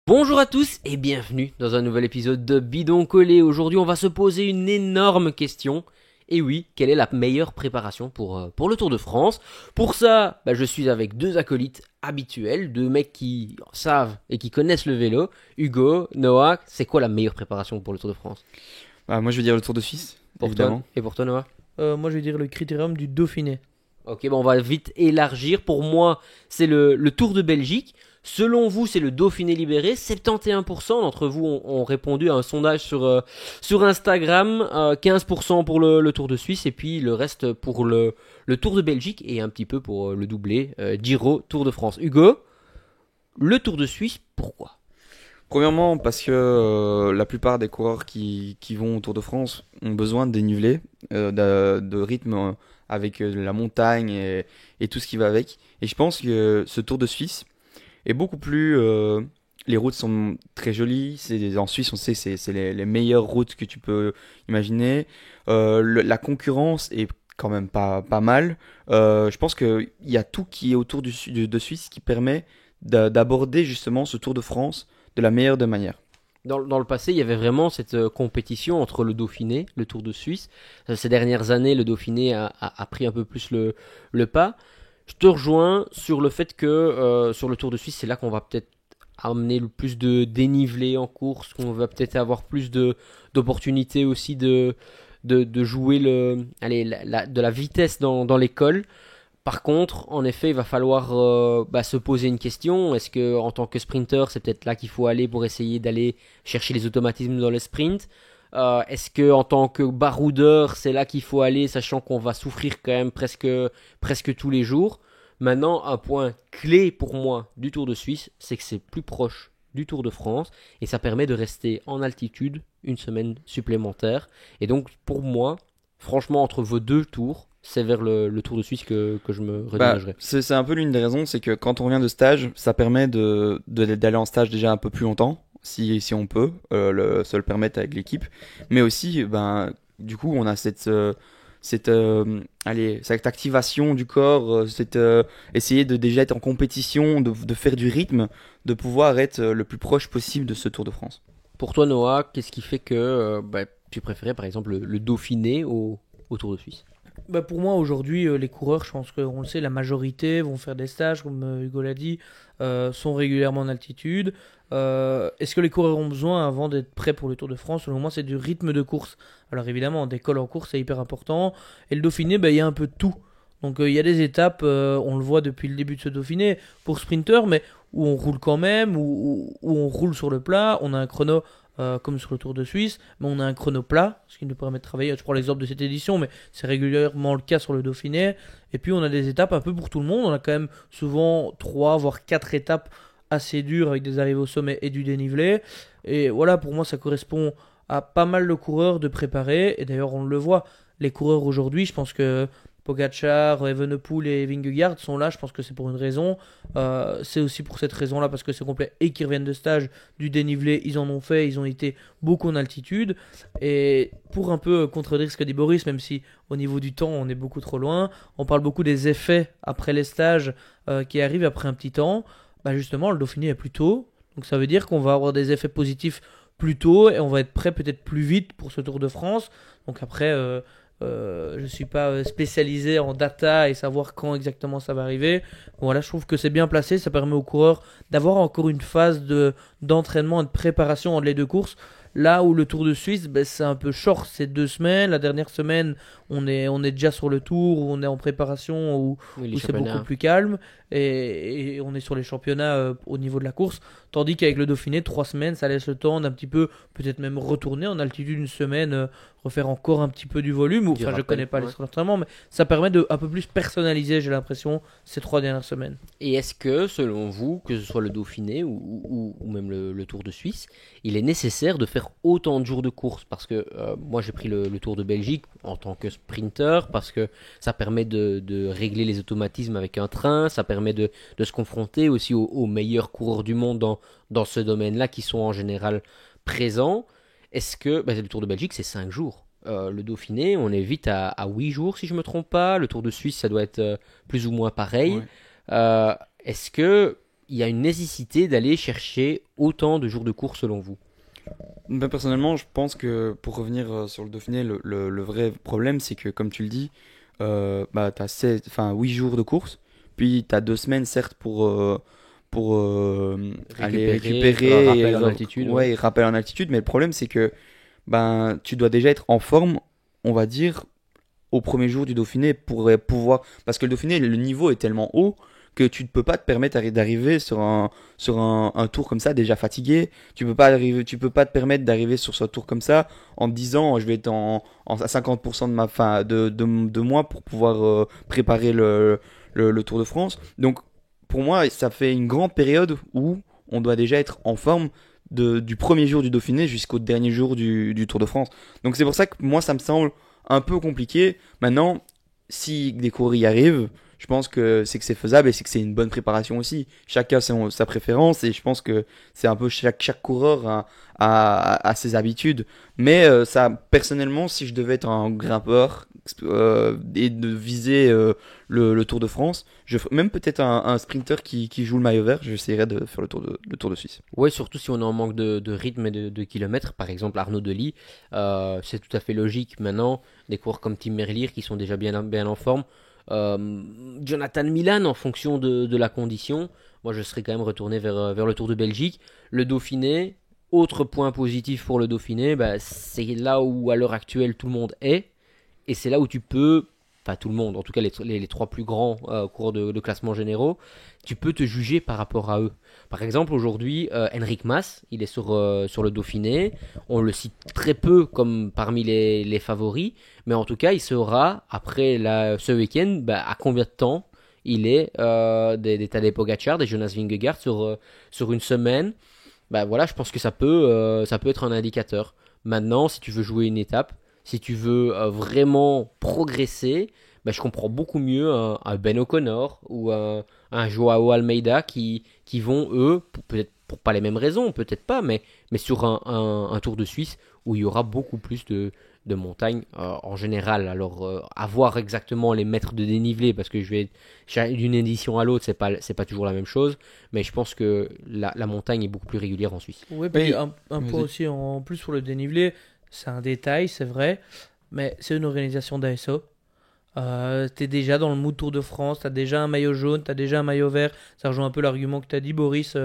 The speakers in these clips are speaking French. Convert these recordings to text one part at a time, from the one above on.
Bonjour à tous et bienvenue dans un nouvel épisode de Bidon Collé. Aujourd'hui, on va se poser une énorme question. Et oui, quelle est la meilleure préparation pour le Tour de France? Pour ça, je suis avec deux acolytes habituels, deux mecs qui savent et qui connaissent le vélo. Hugo, Noah, c'est quoi la meilleure préparation pour le Tour de France? Moi, je vais dire le Tour de Suisse, Pour toi évidemment. et pour toi, Noah? Moi, je vais dire le critérium du Dauphiné. Ok, on va vite élargir. Pour moi, c'est le Tour de Belgique. Selon vous, c'est le Dauphiné libéré. 71% d'entre vous ont répondu à un sondage sur Instagram. 15% pour le Tour de Suisse. Et puis le reste pour le Tour de Belgique. Et un petit peu pour le doublé Giro Tour de France. Hugo, le Tour de Suisse, pourquoi? Premièrement, parce que la plupart des coureurs qui vont au Tour de France ont besoin de dénivelé, de rythme avec la montagne et tout ce qui va avec. Et je pense que ce Tour de Suisse est beaucoup plus... les routes sont très jolies. En Suisse, on sait que c'est les meilleures routes que tu peux imaginer. La concurrence est quand même pas mal. Je pense qu'il y a tout qui est autour de Suisse qui permet d'aborder justement ce Tour de France de la meilleure des manières. Dans le passé, il y avait vraiment cette compétition entre le Dauphiné, le Tour de Suisse. Ces dernières années, le Dauphiné a pris un peu plus le pas. Je te rejoins sur le fait que sur le Tour de Suisse, c'est là qu'on va peut-être amener le plus de dénivelé en course, qu'on va peut-être avoir plus d'opportunités aussi de jouer de la vitesse dans l'école. Par contre, en effet, il va falloir se poser une question. Est-ce que en tant que sprinter, c'est peut-être là qu'il faut aller pour essayer d'aller chercher les automatismes dans le sprint? Est-ce que en tant que baroudeur, c'est là qu'il faut aller, sachant qu'on va souffrir quand même presque tous les jours? Maintenant, un point clé pour moi du Tour de Suisse, c'est que c'est plus proche du Tour de France et ça permet de rester en altitude une semaine supplémentaire. Et donc, pour moi, franchement, entre vos deux tours, c'est vers le Tour de Suisse que je me redirigerai. C'est un peu l'une des raisons, c'est que quand on revient de stage, ça permet d'aller en stage déjà un peu plus longtemps, si on peut se le permettre avec l'équipe. Mais aussi, du coup, on a cette activation du corps, essayer de déjà être en compétition, de faire du rythme, de pouvoir être le plus proche possible de ce Tour de France. Pour toi, Noah, qu'est-ce qui fait que tu préférais par exemple le Dauphiné au Tour de Suisse? Pour moi, aujourd'hui, les coureurs, je pense qu'on le sait, la majorité vont faire des stages, comme Hugo l'a dit, sont régulièrement en altitude. Est-ce que les coureurs ont besoin, avant d'être prêts pour le Tour de France? Selon moi, c'est du rythme de course. Alors évidemment, des cols en course, c'est hyper important. Et le Dauphiné, il y a un peu de tout. Donc il y a des étapes, on le voit depuis le début de ce Dauphiné, pour sprinter, mais où on roule quand même, où on roule sur le plat. On a un chrono comme sur le Tour de Suisse, mais on a un chrono plat, ce qui nous permet de travailler. Je prends l'exemple de cette édition, mais c'est régulièrement le cas sur le Dauphiné. Et puis on a des étapes un peu pour tout le monde. On a quand même souvent 3 voire 4 étapes assez dures avec des arrivées au sommet et du dénivelé. Et voilà, pour moi, ça correspond à pas mal de coureurs de préparer. Et d'ailleurs, on le voit, les coureurs aujourd'hui, je pense que Pogacar, Evenepoel et Vingegaard sont là, je pense que c'est pour une raison. C'est aussi pour cette raison-là, parce que c'est complet et qu'ils reviennent de stage, du dénivelé, ils en ont fait, ils ont été beaucoup en altitude. Et pour un peu contredire ce que dit Boris, même si au niveau du temps on est beaucoup trop loin, on parle beaucoup des effets après les stages qui arrivent après un petit temps. Justement, le Dauphiné est plus tôt, donc ça veut dire qu'on va avoir des effets positifs plus tôt et on va être prêt peut-être plus vite pour ce Tour de France. Donc après... je suis pas spécialisé en data et savoir quand exactement ça va arriver. Bon, voilà, je trouve que c'est bien placé. Ça permet aux coureurs d'avoir encore une phase d'entraînement et de préparation entre les deux courses. Là où le Tour de Suisse, c'est un peu short, c'est 2 semaines. La dernière semaine, on est déjà sur le Tour, où on est en préparation, où c'est beaucoup plus calme. Et on est sur les championnats au niveau de la course. Tandis qu'avec le Dauphiné, 3 semaines, ça laisse le temps d'un petit peu, peut-être même retourner en altitude une semaine, refaire encore un petit peu du volume. Enfin, je connais pas les sur l'entraînement, mais ça permet de un peu plus personnaliser, j'ai l'impression, ces 3 dernières semaines. Et est-ce que, selon vous, que ce soit le Dauphiné ou même le Tour de Suisse, il est nécessaire de faire autant de jours de course? Parce que moi, j'ai pris le Tour de Belgique en tant que sprinter, parce que ça permet de régler les automatismes avec un train, ça permet de se confronter aussi aux meilleurs coureurs du monde dans ce domaine-là, qui sont en général présents. Est-ce que le Tour de Belgique, c'est 5 jours? Le Dauphiné, on est vite à 8 jours, si je me trompe pas. Le Tour de Suisse, ça doit être plus ou moins pareil. Ouais. Est-ce que il y a une nécessité d'aller chercher autant de jours de course selon vous? Ben, personnellement, je pense que pour revenir sur le Dauphiné, le vrai problème, c'est que, comme tu le dis, bah, tu as 8 jours de course, puis tu as 2 semaines, certes, pour aller récupérer rappel en altitude. ouais, et rappel en altitude, mais le problème, c'est que ben, tu dois déjà être en forme, on va dire, au premier jour du Dauphiné pour pouvoir. Parce que le Dauphiné, le niveau est tellement haut que tu ne peux pas te permettre d'arriver sur un tour comme ça déjà fatigué. Tu peux pas te permettre d'arriver sur ce tour comme ça en te disant je vais être à 50% de ma fin de moi pour pouvoir préparer le Tour de France. Donc pour moi, ça fait une grande période où on doit déjà être en forme du premier jour du Dauphiné jusqu'au dernier jour du Tour de France. Donc c'est pour ça que moi ça me semble un peu compliqué. Maintenant, si des coureurs y arrivent, je pense que c'est faisable et c'est que c'est une bonne préparation aussi. Chacun a sa préférence et je pense que c'est un peu chaque coureur a ses habitudes. Mais ça, personnellement, si je devais être un grimpeur et de viser le Tour de France, même peut-être un sprinter qui joue le maillot vert, j'essaierais de faire le tour de Suisse. Ouais, surtout si on est en manque de rythme et de kilomètres. Par exemple, Arnaud Delis, c'est tout à fait logique maintenant. Des coureurs comme Tim Merlier qui sont déjà bien en forme. Jonathan Milan, en fonction de la condition. Moi, je serais quand même retourné vers le Tour de Belgique. Le Dauphiné, autre point positif pour le Dauphiné, bah, c'est là où à l'heure actuelle tout le monde est. Et c'est là où tu peux, enfin tout le monde, en tout cas les trois plus grands coureurs de classement généraux, tu peux te juger par rapport à eux. Par exemple, aujourd'hui, Enric Mas, il est sur le Dauphiné. On le cite très peu comme parmi les favoris, mais en tout cas, il sera, après ce week-end, bah, à combien de temps il est des Tadej Pogacar, des Jonas Vingegaard sur une semaine. Bah, voilà, je pense que ça peut être un indicateur. Maintenant, si tu veux jouer une étape, si tu veux vraiment progresser, bah, je comprends beaucoup mieux un Ben O'Connor ou un Joao Almeida qui vont, eux, peut-être pour pas les mêmes raisons, peut-être pas, mais sur un Tour de Suisse où il y aura beaucoup plus de montagnes en général. Alors, à voir exactement les mètres de dénivelé, parce que d'une édition à l'autre, c'est pas toujours la même chose, mais je pense que la montagne est beaucoup plus régulière en Suisse. Oui, puis un point aussi en plus sur le dénivelé, c'est un détail, c'est vrai, mais c'est une organisation d'ASO. T'es déjà dans le mood Tour de France, t'as déjà un maillot jaune, t'as déjà un maillot vert. Ça rejoint un peu l'argument que t'as dit, Boris,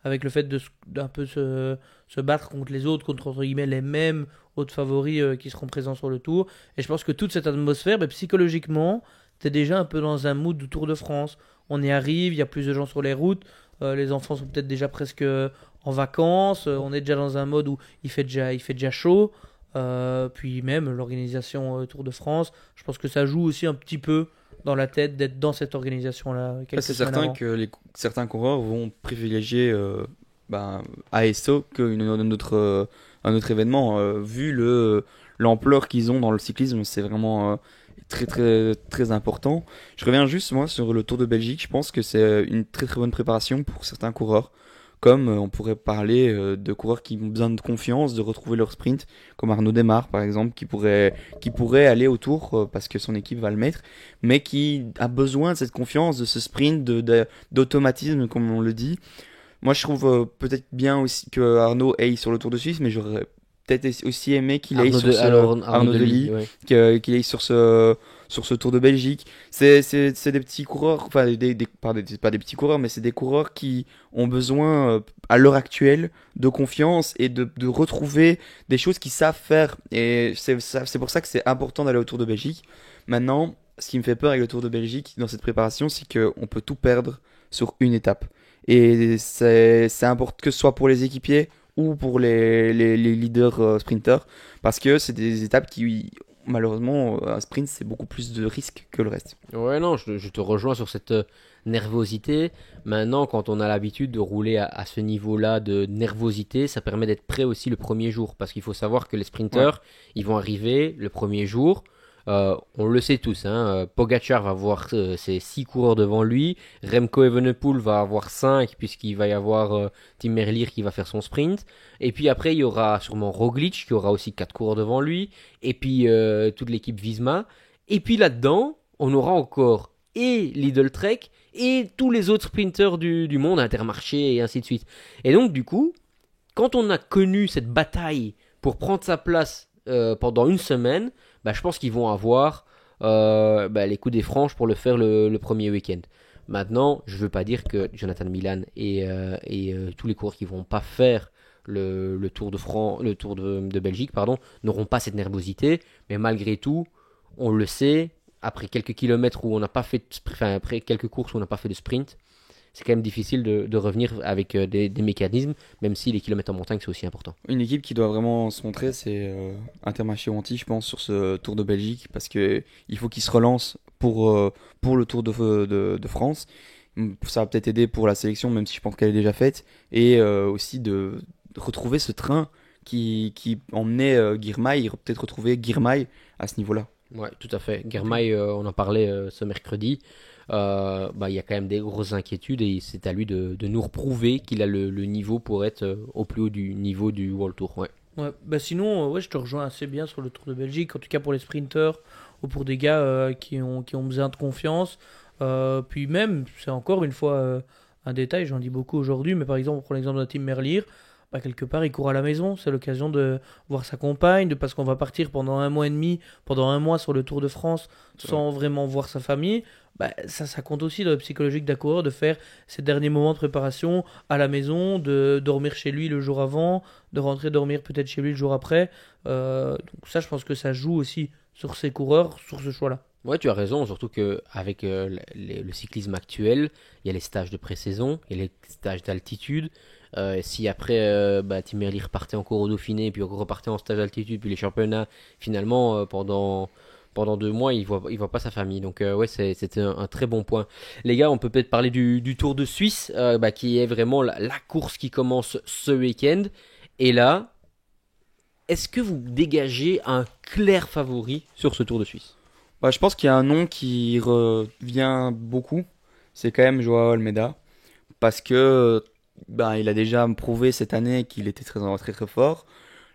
avec le fait d'un peu se battre contre les autres, contre entre guillemets les mêmes autres favoris qui seront présents sur le Tour. Et je pense que toute cette atmosphère, bah, psychologiquement, t'es déjà un peu dans un mood du Tour de France. On y arrive, il y a plus de gens sur les routes, les enfants sont peut-être déjà presque en vacances, on est déjà dans un mode où il fait déjà chaud. Puis même l'organisation Tour de France, je pense que ça joue aussi un petit peu dans la tête d'être dans cette organisation-là. C'est certain que certains coureurs vont privilégier ASO qu'un autre événement. Vu l'ampleur qu'ils ont dans le cyclisme, c'est vraiment très très très important. Je reviens juste moi sur le Tour de Belgique. Je pense que c'est une très très bonne préparation pour certains coureurs. Comme on pourrait parler de coureurs qui ont besoin de confiance, de retrouver leur sprint, comme Arnaud Démare par exemple, qui pourrait aller au Tour parce que son équipe va le mettre, mais qui a besoin de cette confiance, de ce sprint, d'automatisme comme on le dit. Moi je trouve peut-être bien aussi que Arnaud aille sur le Tour de Suisse, mais j'aurais peut-être aussi aimé qu'il aille sur Arnaud Delis, ouais. Qu'il aille sur ce Tour de Belgique. C'est des petits coureurs, enfin pas des petits coureurs, mais c'est des coureurs qui ont besoin à l'heure actuelle de confiance et de retrouver des choses qu'ils savent faire. Et c'est pour ça que c'est important d'aller au Tour de Belgique. Maintenant, ce qui me fait peur avec le Tour de Belgique dans cette préparation, c'est qu'on peut tout perdre sur une étape. Et c'est important que ce soit pour les équipiers ou pour les leaders sprinters, parce que c'est des étapes qui, malheureusement, un sprint, c'est beaucoup plus de risques que le reste. Ouais, non, je te rejoins sur cette nervosité. Maintenant, quand on a l'habitude de rouler à ce niveau-là de nervosité, ça permet d'être prêt aussi le premier jour, parce qu'il faut savoir que les sprinters, ils vont arriver le premier jour. On le sait tous, hein, Pogacar va avoir ses 6 coureurs devant lui, Remco Evenepoel va avoir 5 puisqu'il va y avoir Tim Merlier qui va faire son sprint, et puis après il y aura sûrement Roglic qui aura aussi 4 coureurs devant lui, et puis toute l'équipe Visma, et puis là-dedans on aura encore et Lidl Trek et tous les autres sprinters du monde, Intermarché et ainsi de suite. Et donc du coup, quand on a connu cette bataille pour prendre sa place pendant une semaine, bah, je pense qu'ils vont avoir les coups des franges pour le faire le premier week-end. Maintenant, je ne veux pas dire que Jonathan Milan et tous les coureurs qui ne vont pas faire le Tour de France, le Tour de Belgique, pardon, n'auront pas cette nervosité. Mais malgré tout, on le sait, après quelques kilomètres où on n'a pas fait, après quelques courses où on n'a pas fait de sprint, c'est quand même difficile de revenir avec des mécanismes, même si les kilomètres en montagne c'est aussi important. Une équipe qui doit vraiment se montrer, c'est Intermarché Wanty, je pense, sur ce Tour de Belgique, parce que il faut qu'ils se relancent pour le Tour de France. Ça va peut-être aider pour la sélection, même si je pense qu'elle est déjà faite, et aussi de retrouver ce train qui emmenait Girmay, peut-être retrouver Girmay à ce niveau-là. Ouais, tout à fait. Girmay, on en parlait ce mercredi. Il y a quand même des grosses inquiétudes et c'est à lui de nous reprouver qu'il a le niveau pour être au plus haut du niveau du World Tour. Ouais. Ouais, bah sinon, je te rejoins assez bien sur le Tour de Belgique, en tout cas pour les sprinters ou pour des gars qui ont besoin de confiance. Puis même, c'est encore une fois un détail, j'en dis beaucoup aujourd'hui, mais par exemple, on prend l'exemple d'un Tim Merlier, bah, quelque part il court à la maison, c'est l'occasion de voir sa compagne, parce qu'on va partir pendant 1 mois et demi, pendant 1 mois sur le Tour de France sans vraiment voir sa famille. Bah, ça compte aussi dans le psychologique d'un coureur de faire ces derniers moments de préparation à la maison, de dormir chez lui le jour avant, de rentrer dormir peut-être chez lui le jour après. Donc ça, je pense que ça joue aussi sur ces coureurs, sur ce choix-là. Ouais, tu as raison, surtout qu'avec le cyclisme actuel, il y a les stages de pré-saison, il y a les stages d'altitude. Si après Tim Merlier repartait encore au Dauphiné, puis repartait en stage d'altitude, puis les championnats, finalement, pendant 2 mois, il voit pas sa famille. Donc c'était un très bon point. Les gars, on peut peut-être parler du Tour de Suisse, qui est vraiment la course qui commence ce week-end. Et là, est-ce que vous dégagez un clair favori sur ce Tour de Suisse? Bah, je pense qu'il y a un nom qui revient beaucoup, c'est quand même Joao Almeida, parce que il a déjà prouvé cette année qu'il était très très très fort.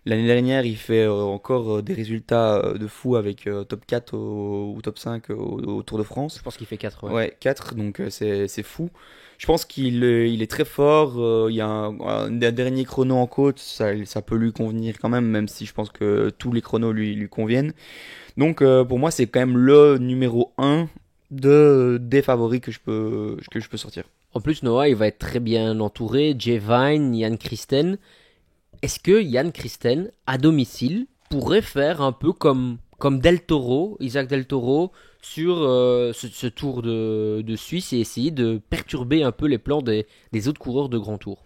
L'année dernière, il fait encore des résultats de fou avec top 4 ou top 5 au Tour de France. Je pense qu'il fait 4. Ouais. Ouais, 4, donc c'est fou. Je pense qu'il est très fort. Il y a un dernier chrono en côte, ça peut lui convenir quand même si je pense que tous les chronos lui conviennent. Donc pour moi, c'est quand même le numéro 1 des favoris que je peux sortir. En plus, Noah, il va être très bien entouré. Jay Vine, Jan Christen. Est-ce que Jan Christen, à domicile, pourrait faire un peu comme Del Toro, Isaac Del Toro, sur ce Tour de Suisse et essayer de perturber un peu les plans des autres coureurs de Grand Tour?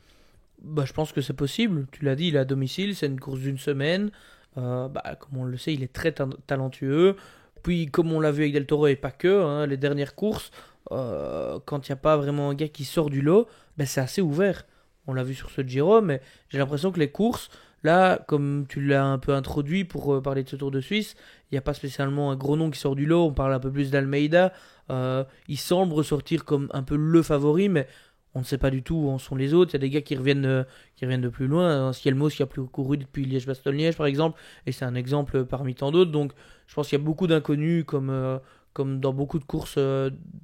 Bah, je pense que c'est possible. Tu l'as dit, il est à domicile, c'est une course d'une semaine. Comme on le sait, il est très talentueux. Puis, comme on l'a vu avec Del Toro et pas que, les dernières courses, quand il n'y a pas vraiment un gars qui sort du lot, c'est assez ouvert. On l'a vu sur ce Giro, mais j'ai l'impression que les courses, là, comme tu l'as un peu introduit pour parler de ce Tour de Suisse, il n'y a pas spécialement un gros nom qui sort du lot. On parle un peu plus d'Almeida. Il semble ressortir comme un peu le favori, mais on ne sait pas du tout où en sont les autres. Il y a des gars qui reviennent de plus loin. Skelmos qui a plus couru depuis Liège-Bastogne-Liège, par exemple, et c'est un exemple parmi tant d'autres. Donc, je pense qu'il y a beaucoup d'inconnus, comme dans beaucoup de courses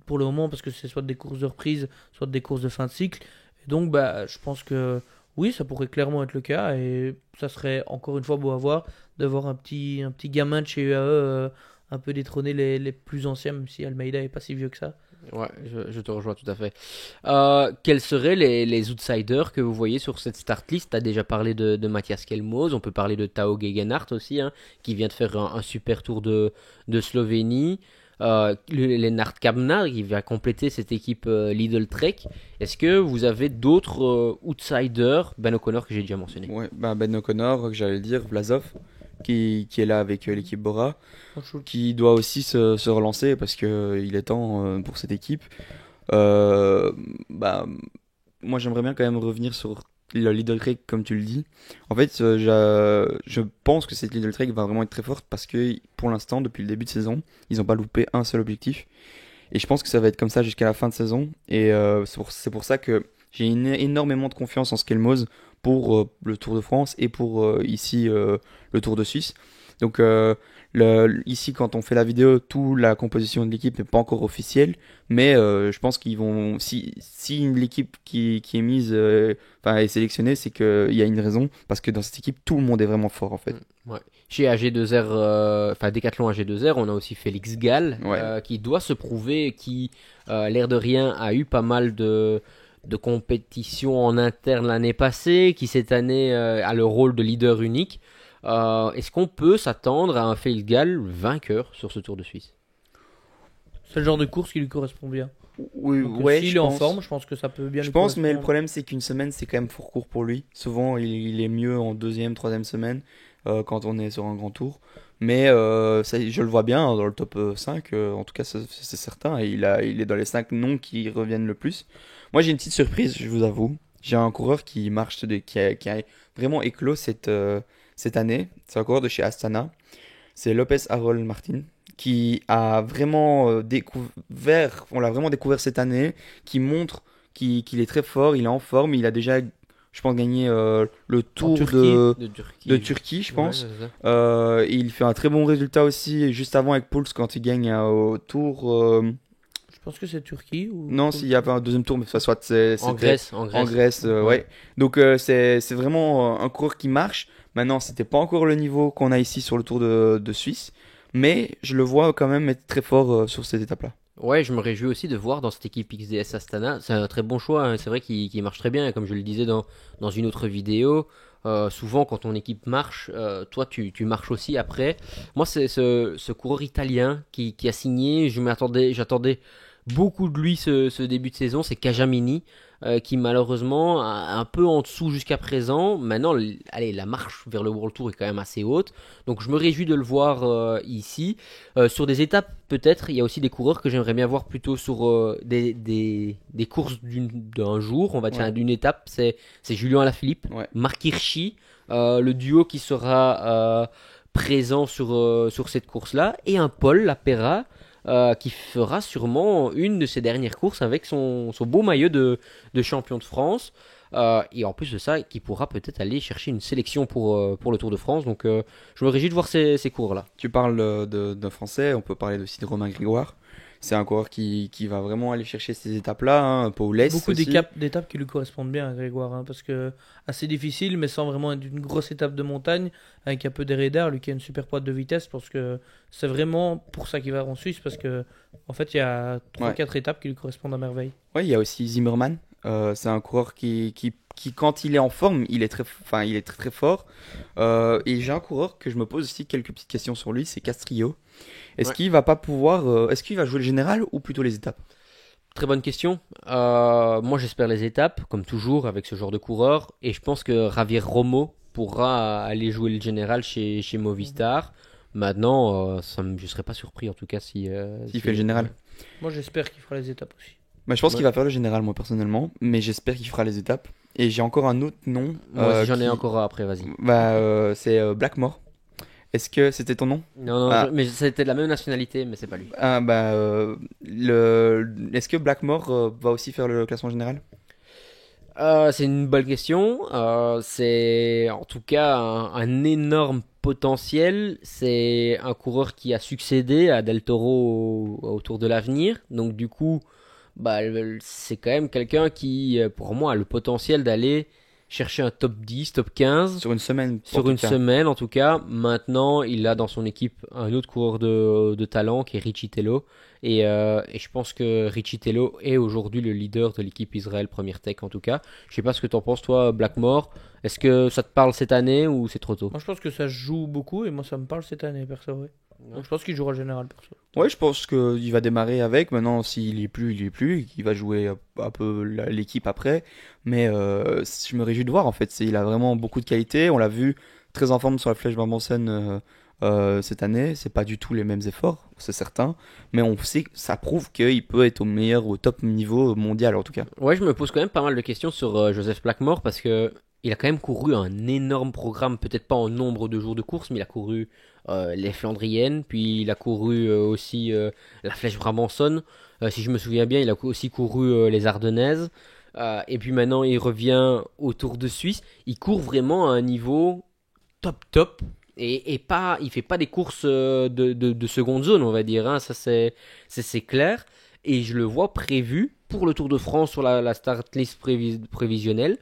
pour le moment, parce que c'est soit des courses de reprise, soit des courses de fin de cycle. Et donc, je pense que oui, ça pourrait clairement être le cas, et ça serait encore une fois beau à voir de voir un petit gamin de chez UAE un peu détrôner les plus anciens, même si Almeida est pas si vieux que ça. Ouais, je te rejoins tout à fait. Quels seraient les outsiders que vous voyez sur cette start list? Tu as déjà parlé de Matthias Kelmos, on peut parler de Tao Gegenhardt aussi, qui vient de faire un super tour de Slovénie. Lennart Kämna qui va compléter cette équipe Lidl Trek. Est-ce que vous avez d'autres outsiders? Ben O'Connor que j'ai déjà mentionné. Ouais, Ben O'Connor, que j'allais le dire, Vlasov, qui est là avec l'équipe Bora, qui doit aussi se relancer parce qu'il est temps pour cette équipe. Moi j'aimerais bien quand même revenir sur le Lidl Trek comme tu le dis. En fait, je pense que cette Lidl Trek va vraiment être très forte parce que pour l'instant, depuis le début de saison, ils n'ont pas loupé un seul objectif. Et je pense que ça va être comme ça jusqu'à la fin de saison. Et c'est pour ça que j'ai énormément de confiance en Skelmos pour le Tour de France et pour ici le Tour de Suisse. Donc ici, quand on fait la vidéo, toute la composition de l'équipe n'est pas encore officielle, mais je pense qu'ils vont, si l'équipe qui est mise, enfin est sélectionnée, c'est qu'il y a une raison, parce que dans cette équipe, tout le monde est vraiment fort en fait. Ouais. Chez AG2R, enfin Decathlon AG2R, on a aussi Félix Gall, Ouais. qui doit se prouver, qui, l'air de rien, a eu pas mal de compétitions en interne l'année passée, qui cette année a le rôle de leader unique. Est-ce qu'on peut s'attendre à un Félix Gall vainqueur sur ce Tour de Suisse? C'est le genre de course qui lui correspond bien. Oui, Donc, ouais, s'il je est en pense. forme, je pense que ça peut bien Je lui pense, mais le correspondre. problème, c'est qu'une semaine, c'est quand même fort court pour lui. Souvent, il est mieux en deuxième, troisième semaine, quand on est sur un grand tour. Mais je le vois bien dans le top 5, en tout cas, c'est certain. Et il est dans les 5 noms qui reviennent le plus. Moi, j'ai une petite surprise, je vous avoue. J'ai un coureur qui marche, qui a vraiment éclos cette année. C'est un coureur de chez Astana. C'est Lopez Harold Martin, qui a vraiment découvert, on l'a vraiment découvert cette année, qui montre qu'il est très fort, il est en forme, il a déjà, je pense, gagné le En Tour Turquie. de Turquie, je pense. Ouais, c'est ça. Et il fait un très bon résultat aussi, juste avant avec Pouls, quand il gagne au Tour. Je pense que c'est Turquie ou. Non, s'il y avait un deuxième tour, mais ça soit En c'était Grèce, en Grèce, Ouais. ouais. Donc c'est vraiment un coureur qui marche. Maintenant, c'était pas encore le niveau qu'on a ici sur le Tour de Suisse, mais je le vois quand même être très fort sur cette étape-là. Ouais, je me réjouis aussi de voir dans cette équipe XDS Astana. C'est un très bon choix, hein. C'est vrai qu'il marche très bien. Et comme je le disais dans une autre vidéo, souvent quand ton équipe marche, toi tu marches aussi après. Moi, c'est ce coureur italien qui a signé. J'attendais beaucoup de lui ce début de saison. C'est Cajamini, qui malheureusement un peu en dessous jusqu'à présent. Maintenant, allez, la marche vers le World Tour est quand même assez haute. Donc je me réjouis de le voir ici. Sur des étapes, peut-être, il y a aussi des coureurs que j'aimerais bien voir plutôt sur des courses d'un jour, on va dire Ouais. d'une étape. C'est Julien Alaphilippe, Ouais. Marc Hirschi, le duo qui sera présent sur cette course-là, et un Paul Lapera qui fera sûrement une de ses dernières courses avec son beau maillot de champion de France. Et en plus de ça, qui pourra peut-être aller chercher une sélection pour le Tour de France. Donc je me réjouis de voir ces coureurs-là. Tu parles d'un Français, on peut parler aussi de Romain Grégoire. C'est un coureur qui va vraiment aller chercher ces étapes-là, hein, Paulès Beaucoup aussi. d'étapes qui lui correspondent bien à Grégoire, hein, parce que assez difficile, mais sans vraiment être une grosse étape de montagne, avec un peu des radars, lui qui a une super pointe de vitesse, parce que c'est vraiment pour ça qu'il va en Suisse, parce que en fait il y a 3-4 étapes qui lui correspondent à merveille. Ouais, il y a aussi Zimmerman. C'est un coureur qui, quand il est en forme, il est très très fort. Et j'ai un coureur que je me pose aussi quelques petites questions sur lui, c'est Castrillo. Est-ce Ouais. qu'il va pas pouvoir, est-ce qu'il va jouer le général ou plutôt les étapes? Très bonne question. Moi, j'espère les étapes, comme toujours, avec ce genre de coureur. Et je pense que Javier Romo pourra aller jouer le général chez Movistar. Maintenant, je ne serais pas surpris, en tout cas, si... S'il fait le général. Moi j'espère qu'il fera les étapes aussi. Bah, je pense Ouais. qu'il va faire le général, moi personnellement, mais j'espère qu'il fera les étapes. Et j'ai encore un autre nom. Moi aussi, j'en ai qui- encore un après, vas-y. Bah, c'est Blackmore. Est-ce que c'était ton nom? Non, non, Ah. mais c'était de la même nationalité, mais c'est pas lui. Ah, bah, est-ce que Blackmore va aussi faire le classement général? C'est une bonne question. C'est en tout cas un énorme potentiel. C'est un coureur qui a succédé à Del Toro au Tour de l'Avenir. Donc du coup, bah, c'est quand même quelqu'un qui, pour moi, a le potentiel d'aller chercher un top 10, top 15. Sur une semaine. en Sur tout une cas. semaine, en tout cas. Maintenant, il a dans son équipe un autre coureur de talent qui est Richie Tello. Et je pense que Richie Tello est aujourd'hui le leader de l'équipe Israël Première Tech, en tout cas. Je sais pas ce que t'en penses, toi, Blackmore. Est-ce que ça te parle cette année ou c'est trop tôt? Moi je pense que ça joue beaucoup, et moi ça me parle cette année, perso. Ouais. Donc je pense qu'il jouera le général, perso. Ouais, je pense qu'il va démarrer avec. Maintenant, s'il est plus, il est plus. Il va jouer un peu l'équipe après. Mais je me réjouis de voir, en fait. Il a vraiment beaucoup de qualité. On l'a vu très en forme sur la Flèche Barbansen cette année. C'est pas du tout les mêmes efforts, c'est certain. Mais on sait que ça prouve qu'il peut être au meilleur, au top niveau mondial, en tout cas. Ouais, je me pose quand même pas mal de questions sur Joseph Blackmore parce que il a quand même couru un énorme programme, peut-être pas en nombre de jours de course, mais il a couru les Flandriennes, puis il a couru aussi la Flèche Brabançonne. Si je me souviens bien, il a aussi couru les Ardennaises. Et puis maintenant, il revient au Tour de Suisse. Il court vraiment à un niveau top top. il fait pas des courses de seconde zone, on va dire, hein, ça c'est clair. Et je le vois prévu pour le Tour de France sur la start list prévisionnelle.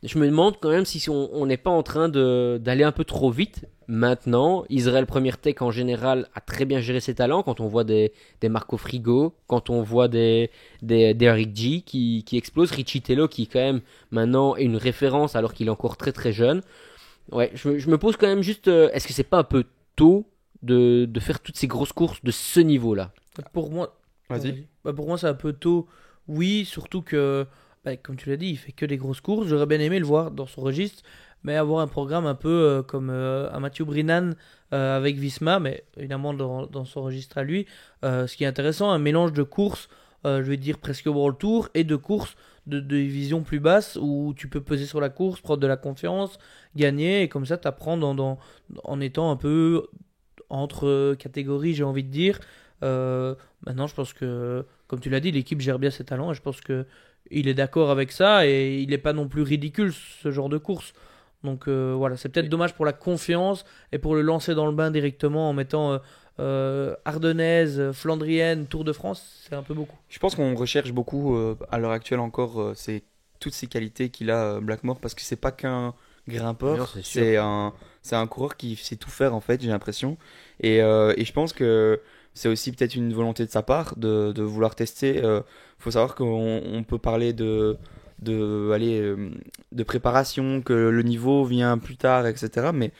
Je me demande quand même si on n'est pas en train d'aller un peu trop vite. Maintenant, Israël Premier Tech en général a très bien géré ses talents. Quand on voit des Marco Frigo, quand on voit des Eric G qui explosent, Richie Tello qui quand même maintenant est une référence alors qu'il est encore très très jeune. Ouais, je me pose quand même juste, est-ce que c'est pas un peu tôt de faire toutes ces grosses courses de ce niveau-là? Pour moi, Vas-y. Pour moi, c'est un peu tôt. Oui, surtout que, comme tu l'as dit, il fait que des grosses courses. J'aurais bien aimé le voir dans son registre, mais avoir un programme un peu comme un Mathieu Brinan avec Visma, mais évidemment dans son registre à lui. Ce qui est intéressant, un mélange de courses, je vais dire presque World Tour, et de courses de division plus basse où tu peux peser sur la course, prendre de la confiance, gagner, et comme ça, tu apprends en étant un peu entre catégories, j'ai envie de dire. Maintenant, je pense que, comme tu l'as dit, l'équipe gère bien ses talents et je pense que il est d'accord avec ça et il n'est pas non plus ridicule ce genre de course. Donc voilà, c'est peut-être dommage pour la confiance et pour le lancer dans le bain directement en mettant Ardennaise, Flandrienne, Tour de France, c'est un peu beaucoup. Je pense qu'on recherche beaucoup à l'heure actuelle encore toutes ces qualités qu'il a Blackmore parce que c'est pas qu'un Non, grimpeur, c'est sûr. c'est un coureur qui sait tout faire en fait, j'ai l'impression. Et je pense que c'est aussi peut-être une volonté de sa part de vouloir tester. Faut savoir qu'on peut parler allez, de préparation, que le niveau vient plus tard, etc. Mais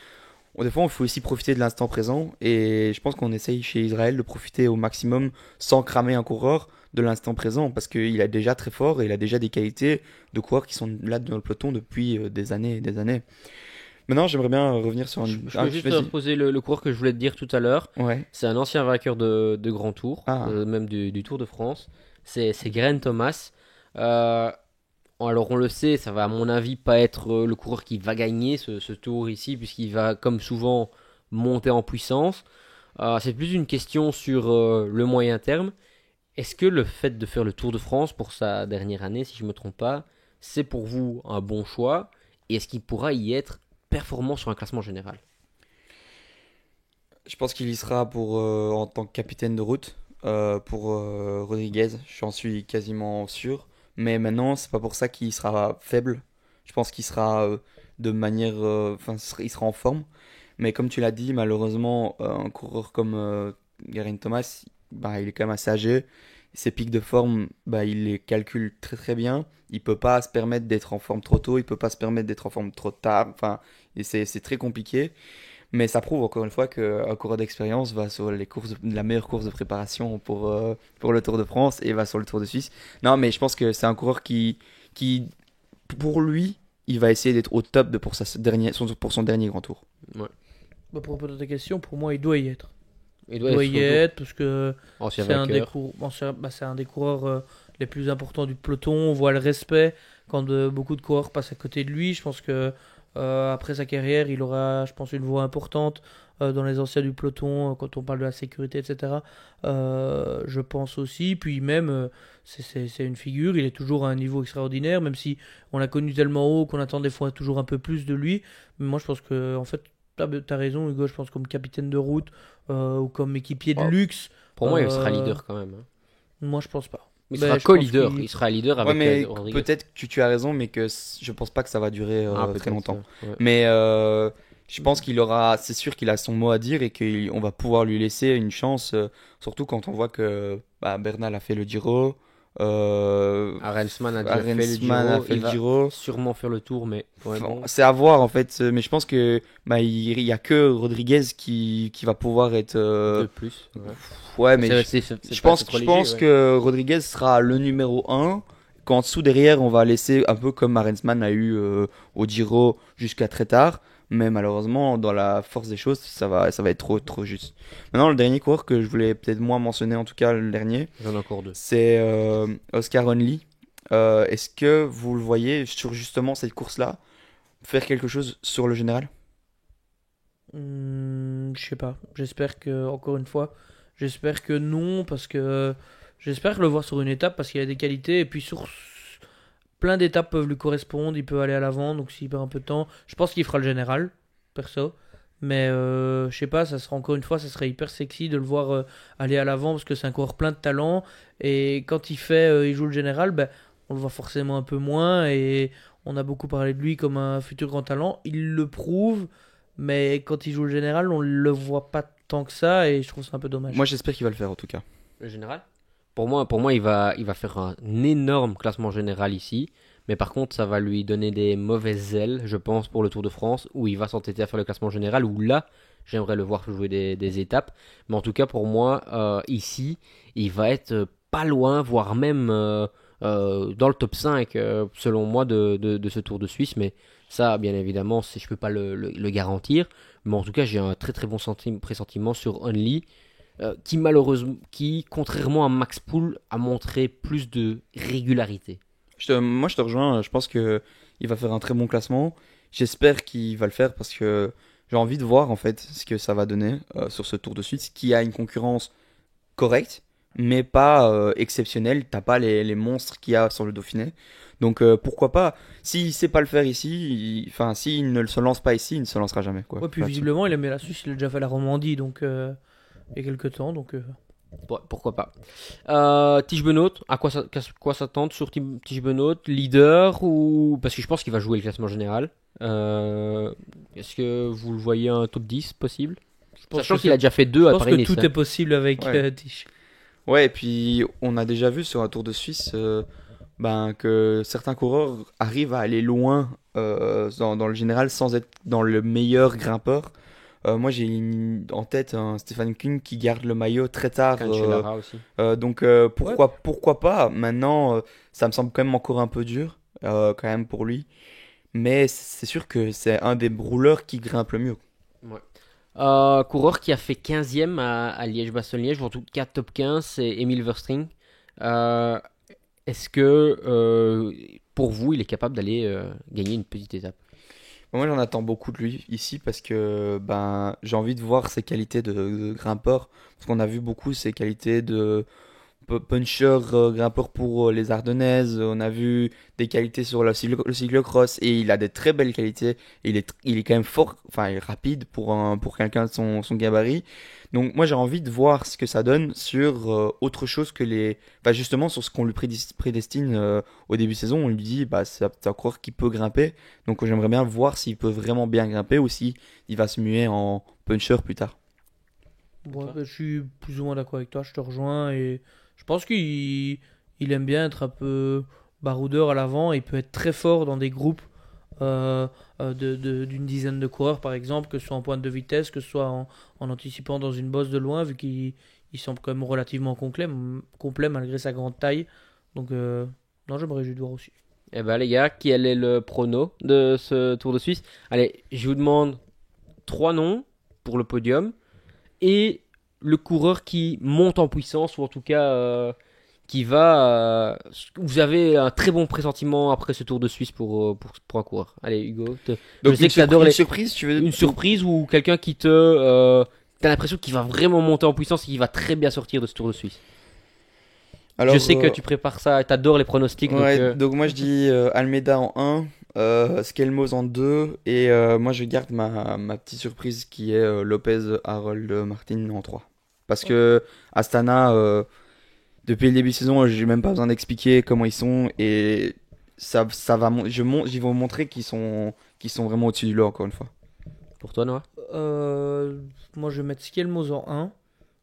des fois, il faut aussi profiter de l'instant présent. Et je pense qu'on essaye chez Israël de profiter au maximum sans cramer un coureur de l'instant présent parce qu'il est déjà très fort et il a déjà des qualités de coureurs qui sont là dans le peloton depuis des années et des années. Maintenant, j'aimerais bien revenir sur un. Je Ah, peux juste vas-y. reposer le coureur que je voulais te dire tout à l'heure. Ouais. C'est un ancien vainqueur de Grand Tour, Ah. même du Tour de France. C'est Geraint Thomas. Euh, alors on le sait, ça va à mon avis pas être le coureur qui va gagner ce tour ici, puisqu'il va comme souvent monter en puissance. C'est plus une question sur le moyen terme. Est-ce que le fait de faire le Tour de France pour sa dernière année, si je ne me trompe pas, c'est pour vous un bon choix? Et est-ce qu'il pourra y être performant sur un classement général? Je pense qu'il y sera en tant que capitaine de route pour Rodriguez. J'en suis quasiment sûr. Mais maintenant, c'est pas pour ça qu'il sera faible. Je pense qu'il sera de manière. Enfin, il sera en forme. Mais comme tu l'as dit, malheureusement, un coureur comme Geraint Thomas, bah, il est quand même assez âgé. Ses pics de forme, bah, il les calcule très très bien. Il peut pas se permettre d'être en forme trop tôt. Il peut pas se permettre d'être en forme trop tard. Enfin, et c'est très compliqué. Mais ça prouve encore une fois qu'un coureur d'expérience va sur les courses, la meilleure course de préparation pour le Tour de France et va sur le Tour de Suisse. Non, mais je pense que c'est un coureur qui, pour lui, il va essayer d'être au top pour son dernier grand tour. Ouais. Pour répondre à ta question, pour moi, il doit y être. Il Il doit doit être y être parce que ancien c'est un des, vainqueur. c'est un des coureurs les plus importants du peloton. On voit le respect quand beaucoup de coureurs passent à côté de lui. Je pense que après sa carrière, il aura, je pense, une voix importante dans les anciens du peloton quand on parle de la sécurité, etc. Je pense aussi. Puis même, c'est une figure. Il est toujours à un niveau extraordinaire, même si on l'a connu tellement haut qu'on attend des fois toujours un peu plus de lui. Mais moi, je pense que, en fait, t'as raison, Hugo. Je pense comme capitaine de route ou comme équipier de Oh, luxe. pour moi, il sera euh, leader quand même, hein. Moi, je pense pas. Il Ben, sera je pense co-leader. qu'il- Il sera leader Ouais, avec mais Rodriguez. peut-être que tu as raison, mais je pense pas que ça va durer Peut-être, très longtemps. ouais. Mais je pense c'est sûr qu'il a son mot à dire et qu'on va pouvoir lui laisser une chance, surtout quand on voit que bah, Bernal a fait le Giro, Arensman a déjà fait le Arensman Giro. a fait Il le va Giro. sûrement faire le tour, mais ouais, Enfin, bon. c'est à voir en fait, mais je pense que bah, il y a que Rodriguez qui va pouvoir être. De plus. Ouais. Ouais, mais C'est je pas- pense, c'est trop je léger, pense ouais. que Rodriguez sera le numéro un. Qu'en dessous derrière, on va laisser un peu comme Arensman a eu au Giro jusqu'à très tard. Mais malheureusement, dans la force des choses, ça va être trop juste. Maintenant, le dernier coureur que je voulais peut-être moins mentionner, en tout cas le dernier, J'en ai encore deux. c'est Oscar Onley. Est-ce que vous le voyez sur justement cette course-là faire quelque chose sur le général? Je sais pas. J'espère que, encore une fois, j'espère que non, parce que j'espère le voir sur une étape parce qu'il a des qualités et puis sur plein d'étapes peuvent lui correspondre. Il peut aller à l'avant, donc s'il perd un peu de temps, je pense qu'il fera le général, perso. Mais je sais pas, ça sera encore une fois, ça serait hyper sexy de le voir aller à l'avant parce que c'est un coureur plein de talent. Et quand il joue le général, ben, on le voit forcément un peu moins. Et on a beaucoup parlé de lui comme un futur grand talent. Il le prouve, mais quand il joue le général, on le voit pas tant que ça. Et je trouve ça un peu dommage. Moi, j'espère qu'il va le faire en tout cas. Le général? Pour moi, il va faire un énorme classement général ici. Mais par contre, ça va lui donner des mauvaises ailes, je pense, pour le Tour de France, où il va s'entêter à faire le classement général, où là, j'aimerais le voir jouer des étapes. Mais en tout cas, pour moi, ici, il va être pas loin, voire même dans le top 5, selon moi, de ce Tour de Suisse. Mais ça, bien évidemment, je peux pas le garantir. Mais en tout cas, j'ai un très très bon pressentiment sur Only, qui, contrairement à Max Poole, a montré plus de régularité. Moi, je te rejoins. Je pense que il va faire un très bon classement. J'espère qu'il va le faire parce que j'ai envie de voir en fait ce que ça va donner sur ce Tour de Suisse, qui a une concurrence correcte, mais pas exceptionnelle. T'as pas les monstres qu'il y a sur le Dauphiné. Donc pourquoi pas. S'il sait pas le faire ici, enfin s'il ne se lance pas ici, il ne se lancera jamais quoi. Ouais, puis visiblement, il aime bien la Suisse, il a déjà fait la Romandie, donc il y a quelques temps. Donc, Ouais, pourquoi pas. Tige Benoît, à quoi s'attendre sur Tige Benoît, leader ou parce que je pense qu'il va jouer le classement général. Est-ce que vous le voyez un top 10 possible? Sachant qu'il a déjà fait deux je à pense que Paris-Nice. tout est possible avec Ouais. Tish. Ouais, et puis on a déjà vu sur un Tour de Suisse que certains coureurs arrivent à aller loin dans le général sans être dans le meilleur grimpeur. Moi, en tête un Stefan Kuhn qui garde le maillot très tard. Cancellara aussi. Donc pourquoi pas? Maintenant, ça me semble quand même encore un peu dur quand même pour lui. Mais c'est sûr que c'est un des rouleurs qui grimpe le mieux. Ouais. Coureur qui a fait 15e à Liège-Bastogne-Liège, ou en tout cas top 15, c'est Emile Verstring. Est-ce que pour vous, il est capable d'aller gagner une petite étape? Moi, j'en attends beaucoup de lui ici parce que j'ai envie de voir ses qualités de grimpeur. Parce qu'on a vu beaucoup ses qualités de puncher, grimpeur pour les Ardennaises. On a vu des qualités sur le cyclocross et il a des très belles qualités. Il est quand même fort, enfin, il est rapide pour quelqu'un de son gabarit. Donc, moi, j'ai envie de voir ce que ça donne sur autre chose que justement, sur ce qu'on lui prédestine au début de saison. On lui dit, c'est un coureur qui peut grimper. Donc, j'aimerais bien voir s'il peut vraiment bien grimper ou si il va se muer en puncher plus tard. Ouais, je suis plus ou moins d'accord avec toi, je te rejoins et je pense qu'il aime bien être un peu baroudeur à l'avant et il peut être très fort dans des groupes d'une dizaine de coureurs par exemple, que ce soit en pointe de vitesse, que ce soit en anticipant dans une bosse de loin, vu qu'il semble quand même relativement complet malgré sa grande taille. Donc non, je me réjouis de voir aussi. Eh ben les gars, quel est le prono de ce Tour de Suisse? Allez, je vous demande 3 noms pour le podium et le coureur qui monte en puissance ou en tout cas qui va. Vous avez un très bon pressentiment après ce Tour de Suisse pour un coureur. Allez Hugo, Donc, je sais que tu adores une surprise, tu veux une surprise ou quelqu'un qui t'as l'impression qu'il va vraiment monter en puissance et qu'il va très bien sortir de ce Tour de Suisse. Alors, Je sais que tu prépares ça, tu adores les pronostics. ouais, donc moi je dis Almeida en 1, Skelmos en 2 et moi je garde ma petite surprise qui est Lopez Harold Martin en 3. Parce que Astana, depuis le début de saison, j'ai même pas besoin d'expliquer comment ils sont et ça va, ils vont montrer qu'ils sont vraiment au-dessus du lot encore une fois. Pour toi, Noah? Moi, je vais mettre Skelmos en 1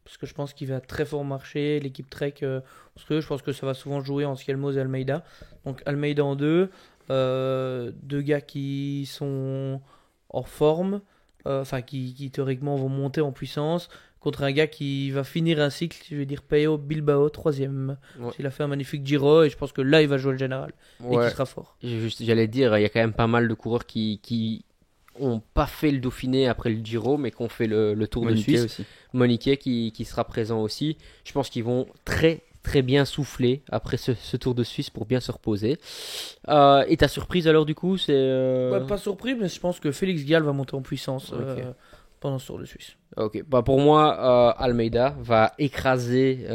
parce que je pense qu'il va très fort marcher. L'équipe Trek, parce que je pense que ça va souvent jouer en Skelmos et Almeida. Donc Almeida en 2. Deux gars qui sont en forme, enfin qui théoriquement vont monter en puissance, contre un gars qui va finir un cycle, je vais dire Peyo Bilbao, 3ème. Ouais. Il a fait un magnifique Giro et je pense que là il va jouer le général et Ouais. qu'il sera fort. J'allais dire, il y a quand même pas mal de coureurs qui ont pas fait le Dauphiné après le Giro, mais qui ont fait le Tour de Moniquet Suisse. aussi. Moniquet qui sera présent aussi. Je pense qu'ils vont très très bien souffler après ce Tour de Suisse pour bien se reposer. Et ta surprise alors du coup, c'est... Pas surpris, mais je pense que Félix Gall va monter en puissance Ok. pendant ce Tour de Suisse. Ok, pour moi, Almeida va écraser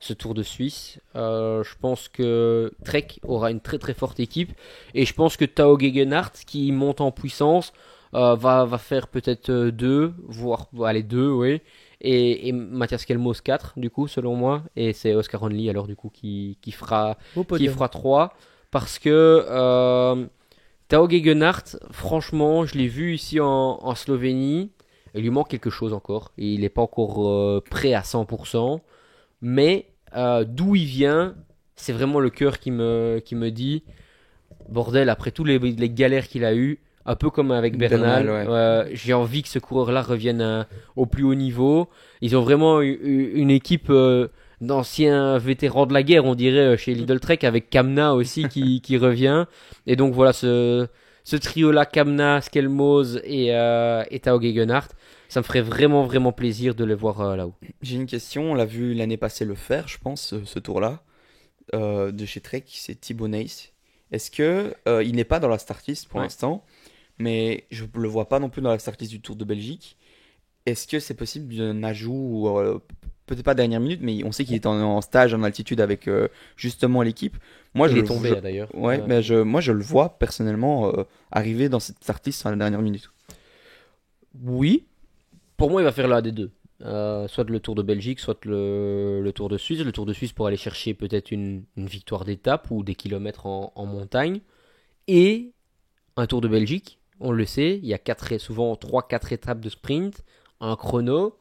ce Tour de Suisse. Je pense que Trek aura une très très forte équipe et je pense que Tao Gegenhardt qui monte en puissance va faire peut-être 2, voire allez 2, oui. Et Mathias Kelmos 4 du coup selon moi et c'est Oscar Only alors du coup qui fera Beau qui podium. fera 3 parce que Tao Gegenhardt franchement je l'ai vu ici en Slovénie, il lui manque quelque chose encore et il n'est pas encore prêt à 100%. Mais d'où il vient, c'est vraiment le cœur qui me dit, bordel, après tous les galères qu'il a eu, un peu comme avec Bernal, Bernal, ouais. j'ai envie que ce coureur-là revienne au plus haut niveau. Ils ont vraiment une équipe d'anciens vétérans de la guerre, on dirait, chez Lidl Trek, avec Kamna aussi qui revient. Et donc voilà, ce trio-là, Kamna, Skelmos et Tao Gegenhardt, ça me ferait vraiment, vraiment plaisir de les voir là-haut. J'ai une question, on l'a vu l'année passée le faire, je pense, ce tour-là, de chez Trek, c'est Thibaut Nys. Est-ce que il n'est pas dans la start list pour Ouais. l'instant, mais je le vois pas non plus dans la start list du Tour de Belgique. Est-ce que c'est possible d'un ajout, ou, peut-être pas dernière minute, mais on sait qu'il est en stage en altitude avec justement l'équipe. Moi, Il je est le tombé je- là, d'ailleurs. Ouais, mais moi je le vois personnellement arriver dans cette start list à la dernière minute. Oui, pour moi, il va faire l'un des deux. Soit le Tour de Belgique, soit le Tour de Suisse. Le Tour de Suisse pour aller chercher peut-être une victoire d'étape ou des kilomètres en montagne. Et un Tour de Belgique, on le sait, il y a souvent 3-4 étapes de sprint, un chrono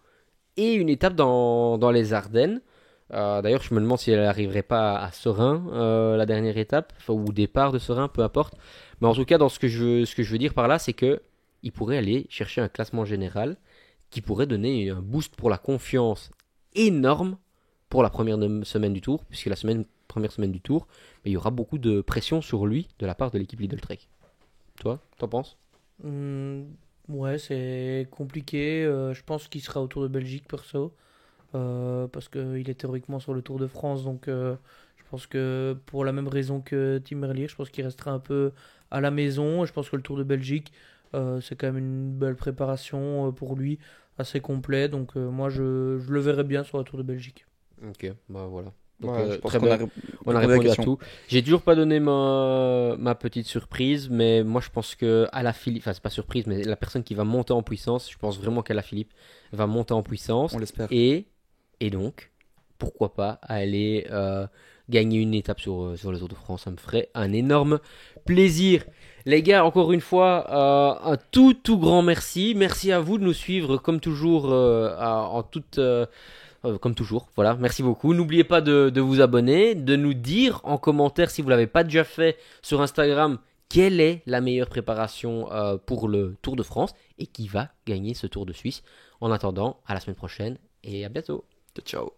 et une étape dans les Ardennes. D'ailleurs, je me demande si elle n'arriverait pas à Serein, la dernière étape, enfin, ou au départ de Serein, peu importe. Mais en tout cas, dans ce que je veux dire par là, c'est que il pourrait aller chercher un classement général qui pourrait donner un boost pour la confiance énorme pour la première semaine du Tour, puisque première semaine du Tour, mais il y aura beaucoup de pression sur lui de la part de l'équipe Lidl Trek. Toi, t'en penses? Hmm, ouais, c'est compliqué. Je pense qu'il sera au Tour de Belgique, perso. Parce qu'il est théoriquement sur le Tour de France. Donc, je pense que pour la même raison que Tim Merlier, je pense qu'il restera un peu à la maison. Je pense que le Tour de Belgique, c'est quand même une belle préparation pour lui, assez complet. Donc, moi, je le verrais bien sur le Tour de Belgique. Ok, bah voilà. Donc, Ouais, je pense très qu'on bien. a On a répondu à la répondu à question. tout. J'ai toujours pas donné ma petite surprise, mais moi je pense que Philippe, enfin c'est pas surprise, mais la personne qui va monter en puissance, je pense vraiment Philippe va monter en puissance On l'espère. et donc pourquoi pas aller gagner une étape sur le Tour de France, ça me ferait un énorme plaisir. Les gars, encore une fois, un tout grand merci. Merci à vous de nous suivre comme toujours en toute comme toujours, voilà, merci beaucoup. N'oubliez pas de vous abonner, de nous dire en commentaire si vous ne l'avez pas déjà fait sur Instagram, quelle est la meilleure préparation pour le Tour de France et qui va gagner ce Tour de Suisse. En attendant, à la semaine prochaine et à bientôt. Ciao.